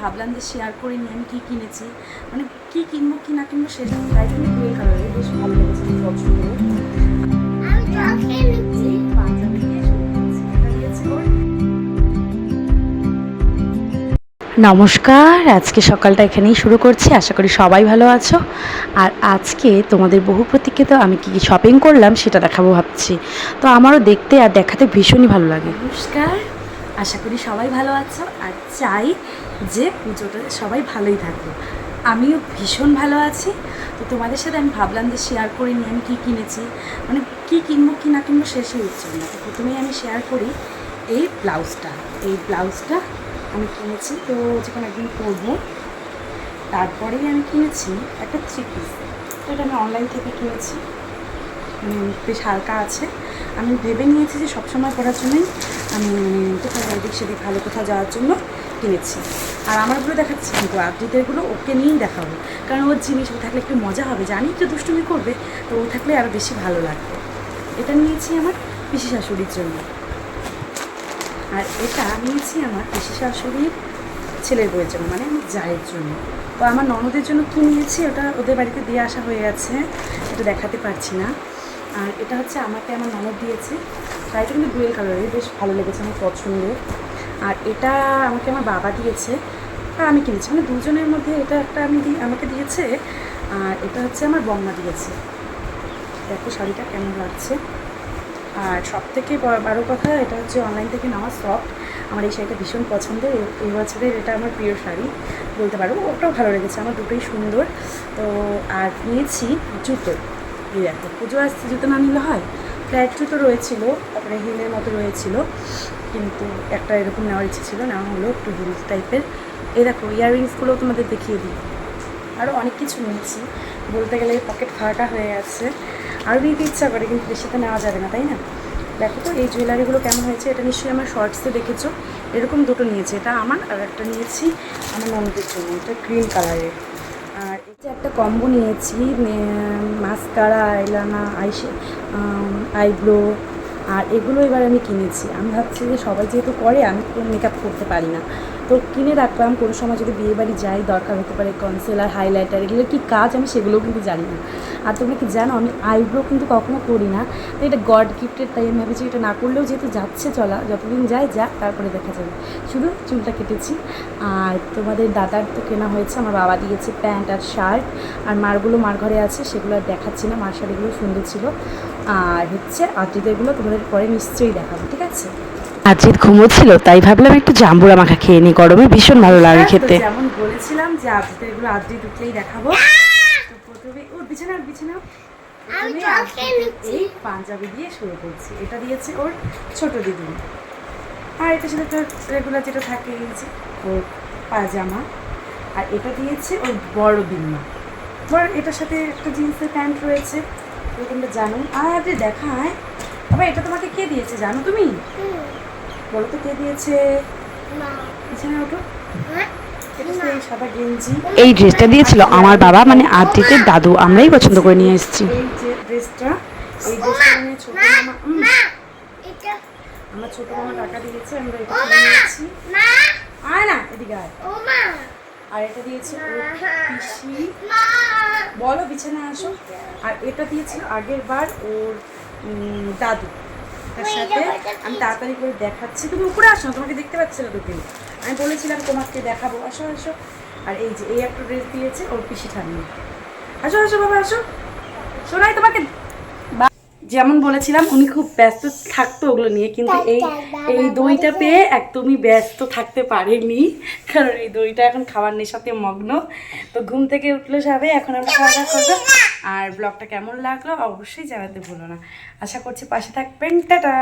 ভাবলাম যে শেয়ার করে নিয়ে আমি কী কিনেছি, মানে কী কিনবো কি না কিনবো সেটা তাই জন্য ডুয়েল কালারের বেশ ভালো লেগেছে, আমি পছন্দ। নমস্কার, আজকে সকালটা এখানেই শুরু করছি। আশা করি সবাই ভালো আছো। আর আজকে তোমাদের বহু প্রতীক্ষিত আমি কী কী শপিং করলাম সেটা দেখাবো ভাবছি। তো আমারও দেখতে আর দেখাতে ভীষণই ভালো লাগে। নমস্কার, আশা করি সবাই ভালো আছো আর চাই যে পুজোটা সবাই ভালোই থাকবে। আমিও ভীষণ ভালো আছি। তো তোমাদের সাথে আমি ভাবলাম যে শেয়ার করে নিয়ে আমি কী কিনেছি, মানে কী কিনবো কি না কিনবো শেষই হচ্ছে না। তো প্রথমেই আমি শেয়ার করি এই ব্লাউজটা আমি কিনেছি, তো যখন একদিন পরবো। তারপরেই আমি কিনেছি একটা 3 পিস, তো এটা আমি অনলাইন থেকে কিনেছি। বেশ হালকা আছে। আমি ভেবে নিয়েছি যে সবসময় পরার জন্যই আমি কোথাও এদিক সেদিক ভালো কোথাও যাওয়ার জন্য কিনেছি। আর আমারগুলো দেখাচ্ছি কিন্তু আপডেটেরগুলো ওকে নিয়েই দেখাবো, কারণ ওর জিনিস ও থাকলে একটু মজা হবে। জানি যে দুষ্টুমি করবে, তো ও থাকলে আরও বেশি ভালো লাগবে। এটা নিয়েছি আমার পিসি শাশুড়ির জন্য, আর এটা নিয়েছি আমার পিসি শাশুড়ির ছেলের বউয়ের জন্য, মানে আমার জায়ের জন্য। তো আমার ননদের জন্য কী নিয়েছি ওটা ওদের বাড়িতে দিয়ে আসা হয়ে গেছে, এটা দেখাতে পারছি না। আর এটা হচ্ছে আমাকে আমার ননদ দিয়েছে, শাড়িটা কিন্তু ডুয়েল কালারের, বেশ ভালো লেগেছে, আমার পছন্দের। আর এটা আমাকে আমার বাবা দিয়েছে আর আমি কিনেছি, মানে দুজনের মধ্যে এটা একটা আমাকে দিয়েছে। আর এটা হচ্ছে আমার বম্মা দিয়েছে। দেখো শাড়িটা কেমন লাগছে। আর সব থেকে বড় কথা, এটা হচ্ছে অনলাইন থেকে নেওয়া সফট। আমার এই শাড়িটা ভীষণ পছন্দের, এই বছরের এটা আমার প্রিয় শাড়ি বলতে পারো। ওটাও ভালো লেগেছে, আমার দুটোই সুন্দর। তো আর নিয়েছি জুতো। এই দেখো, পুজো আসছে, জুতো না নিলে হয়। ফ্ল্যাট জুতো রয়েছিল, তারপরে হিলের মতো রয়েছিল, কিন্তু একটা এরকম নেওয়ার ইচ্ছে ছিল, নেওয়া হলো একটু হিলস টাইপের। এই দেখো ইয়াররিংসগুলোও তোমাদের দেখিয়ে দিই। আরও অনেক কিছু নিয়েছি, বলতে গেলে পকেট ফাঁকা হয়ে গেছে। আরও নিতে ইচ্ছা করে, কিন্তু বেশি তো নেওয়া যাবে না, তাই না? দেখো তো এই জুয়েলারিগুলো কেমন হয়েছে। এটা নিশ্চয়ই আমার শর্টসে দেখেছো। এরকম দুটো নিয়েছি, এটা আমার, আর একটা নিয়েছি আমার ননদের জন্য, এটা গ্রিন কালারের। আর এটা একটা কম্বো নিয়েছি, মাস্কারা, আইলানা, আইব্রো। আর এগুলো এবার আমি কিনেছি। আমি ভাবছি যে সবাই যেহেতু করে, আমি তো মেকআপ করতে পারি না, তো কিনে রাখলাম। কোনো সময় যদি বিয়েবাড়ি যাই, দরকার হতে পারে কনসিলার, হাইলাইটার, এগুলো কী কাজ আমি সেগুলোও কিন্তু জানি না। আর তোমরা কি জানো, আমি আইব্রো কিন্তু কখনো করি না। তো এটা গড গিফটের, তাই আমি ভেবেছি এটা না করলেও যেহেতু যাচ্ছে চলা, যতদিন যায় যাক, তারপরে দেখা যাবে। শুধু চুলটা কেটেছি। আর তোমাদের দাদার তো কেনা হয়েছে, আমার বাবা দিয়েছে প্যান্ট আর শার্ট। আর মারগুলো মার ঘরে আছে, সেগুলো আর দেখাচ্ছি না। মার শাড়িগুলো সুন্দর ছিল। আর হচ্ছে আদিদেরগুলো তোমাদের পরে নিশ্চয়ই দেখাবো, ঠিক আছে? আজিত ঘুমোচ্ছিল, তাই ভাবলাম একটু জাম্বুরা মাখা খেয়ে নিই, গরমে ভীষণ ভালো লাগে খেতে। যেমন বলেছিলাম যে আদিদেরগুলো আদিত উঠলেই দেখাবো। তো প্রথমে ওর বিছানা এই পাঞ্জাবি দিয়ে শুরু করছি। এটা দিয়েছে ওর ছোট দিদি। আর এটার সাথে তো রেগুলার যেটা থাকে, এই যে ওর পাজামা। আর এটা দিয়েছে ওর বড় দিম্মা। এটার সাথে একটা জিন্সের প্যান্ট রয়েছে, তোমরা জানো। আর আপনি দেখায় আবার, এটা তোমাকে কে দিয়েছে জানো তুমি? বলো তো কে দিয়েছে? বিছানা ওঠো। এই সাদা গেঞ্জি, এই ড্রেসটা দিয়েছিল আমার বাবা, মানে আদিতের দাদু, আমরাই পছন্দ করে নিয়ে এসেছি। এই যে ড্রেসটা, এই ড্রেসটা নিয়ে ছোট মামা, আমার ছোট মামা টাকা দিয়েছে, আমরা এটা নিয়েছি। আয় না এদিকে আয়। আর এটা দিয়েছে ওর পিসি, বলো বিছানায় আসো। আর এটা দিয়েছিল আগের বার ওর দাদু। তার সাথে আমি তাড়াতাড়ি করে দেখাচ্ছি, তুমি উপরে আসো, তোমাকে দেখতে পাচ্ছি না তোকে। আমি বলেছিলাম তোমাকে দেখাবো, আসো আসো। আর এই যে এই একটা ড্রেস দিয়েছে ওর পিসি ঠাম্মি। আসো আসো বাবা আসো, শোনাই তোমাকে। যেমন বলেছিলাম উনি খুব ব্যস্ত থাকতো ওগুলো নিয়ে, কিন্তু এই দইটা পেয়ে একদমই ব্যস্ত থাকতে পারেনি, কারণ এই দইটা এখন খাবার নেশাতে মগ্ন। তো ঘুম থেকে উঠলে যাবে, এখন আমরা খাওয়া দাওয়া করবো। আর ব্লগটা কেমন লাগলো অবশ্যই জানাতে ভুলো না। আশা করছি পাশে থাকবেন। টাটা।